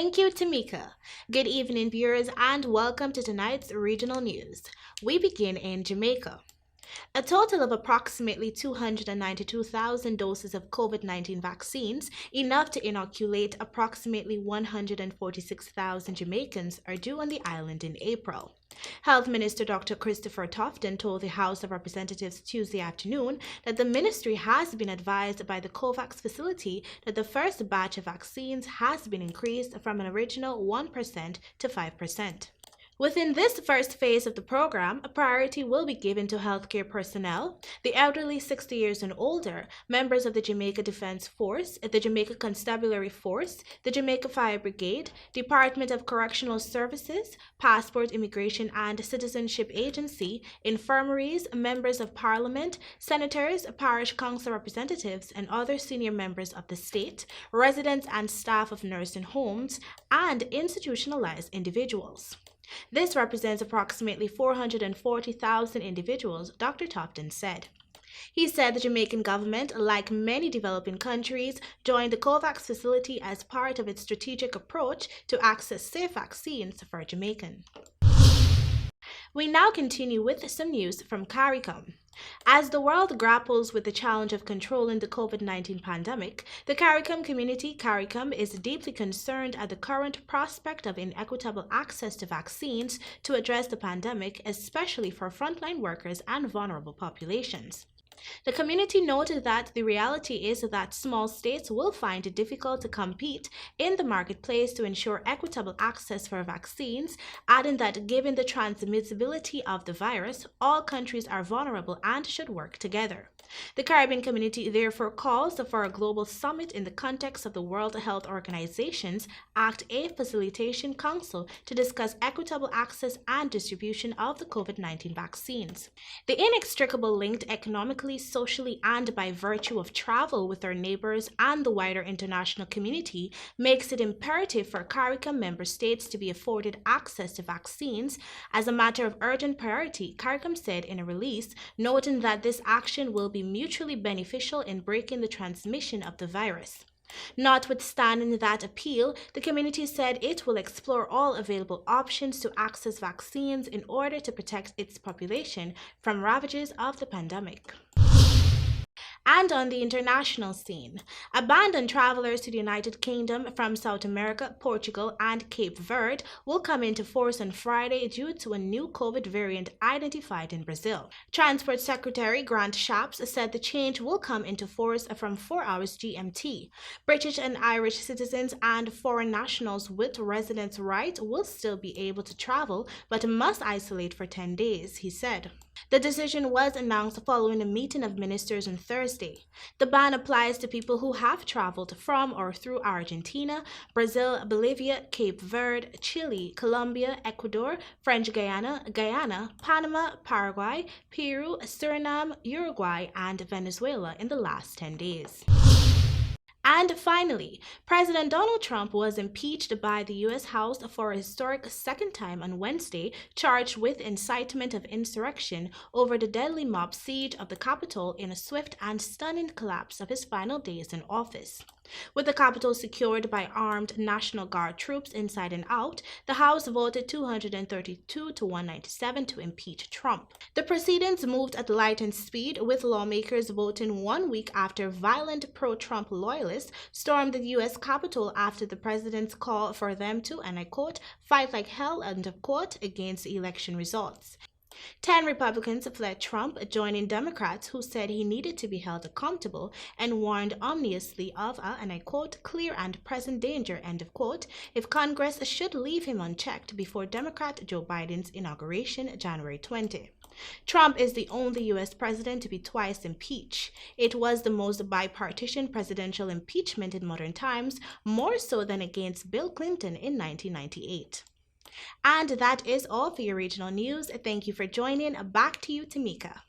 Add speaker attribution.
Speaker 1: Thank you, Tamika. Good evening, viewers, and welcome to tonight's regional news. We begin in Jamaica. A total of approximately 292,000 doses of COVID-19 vaccines, enough to inoculate approximately 146,000 Jamaicans, are due on the island in April. Health Minister Dr. Christopher Tofton told the House of Representatives Tuesday afternoon that the ministry has been advised by the COVAX facility that the first batch of vaccines has been increased from an original 1% to 5%. Within this first phase of the program, a priority will be given to healthcare personnel, the elderly 60 years and older, members of the Jamaica Defense Force, the Jamaica Constabulary Force, the Jamaica Fire Brigade, Department of Correctional Services, Passport, Immigration and Citizenship Agency, infirmaries, members of Parliament, senators, parish council representatives, and other senior members of the state, residents and staff of nursing homes, and institutionalized individuals. This represents approximately 440,000 individuals, Dr. Tofton said. He said the Jamaican government, like many developing countries, joined the COVAX facility as part of its strategic approach to access safe vaccines for Jamaicans. We now continue with some news from CARICOM. As the world grapples with the challenge of controlling the COVID-19 pandemic, the CARICOM community, CARICOM, is deeply concerned at the current prospect of inequitable access to vaccines to address the pandemic, especially for frontline workers and vulnerable populations. The community noted that the reality is that small states will find it difficult to compete in the marketplace to ensure equitable access for vaccines, adding that given the transmissibility of the virus, all countries are vulnerable and should work together. The Caribbean community therefore calls for a global summit in the context of the World Health Organization's Act A Facilitation Council to discuss equitable access and distribution of the COVID-19 vaccines. The inextricable linked economically, socially, and by virtue of travel with our neighbors and the wider international community makes it imperative for CARICOM member states to be afforded access to vaccines as a matter of urgent priority, CARICOM said in a release, noting that this action will be mutually beneficial in breaking the transmission of the virus. Notwithstanding that appeal, the community said it will explore all available options to access vaccines in order to protect its population from ravages of the pandemic. And on the international scene, a ban on travelers to the United Kingdom from South America, Portugal, and Cape Verde will come into force on Friday due to a new COVID variant identified in Brazil. Transport Secretary Grant Shapps said the change will come into force from 4 hours GMT. British and Irish citizens and foreign nationals with residence right will still be able to travel, but must isolate for 10 days, he said. The decision was announced following a meeting of ministers on Thursday. The ban applies to people who have traveled from or through Argentina, Brazil, Bolivia, Cape Verde, Chile, Colombia, Ecuador, French Guiana, Panama, Paraguay, Peru, Suriname, Uruguay, and Venezuela in the last 10 days. And finally, President Donald Trump was impeached by the U.S. House for a historic second time on Wednesday, charged with incitement of insurrection over the deadly mob siege of the Capitol in a swift and stunning collapse of his final days in office. With the Capitol secured by armed National Guard troops inside and out, the House voted 232 to 197 to impeach Trump. The proceedings moved at lightning speed, with lawmakers voting 1 week after violent pro-Trump loyalists stormed the U.S. Capitol after the president's call for them to, and I quote, fight like hell, end of quote, against election results. 10 Republicans fled Trump, joining Democrats who said he needed to be held accountable and warned ominously of a, and I quote, clear and present danger, end of quote, if Congress should leave him unchecked before Democrat Joe Biden's inauguration January 20. Trump is the only U.S. president to be twice impeached. It was the most bipartisan presidential impeachment in modern times, more so than against Bill Clinton in 1998. And that is all for your regional news. Thank you for joining. Back to you, Tamika.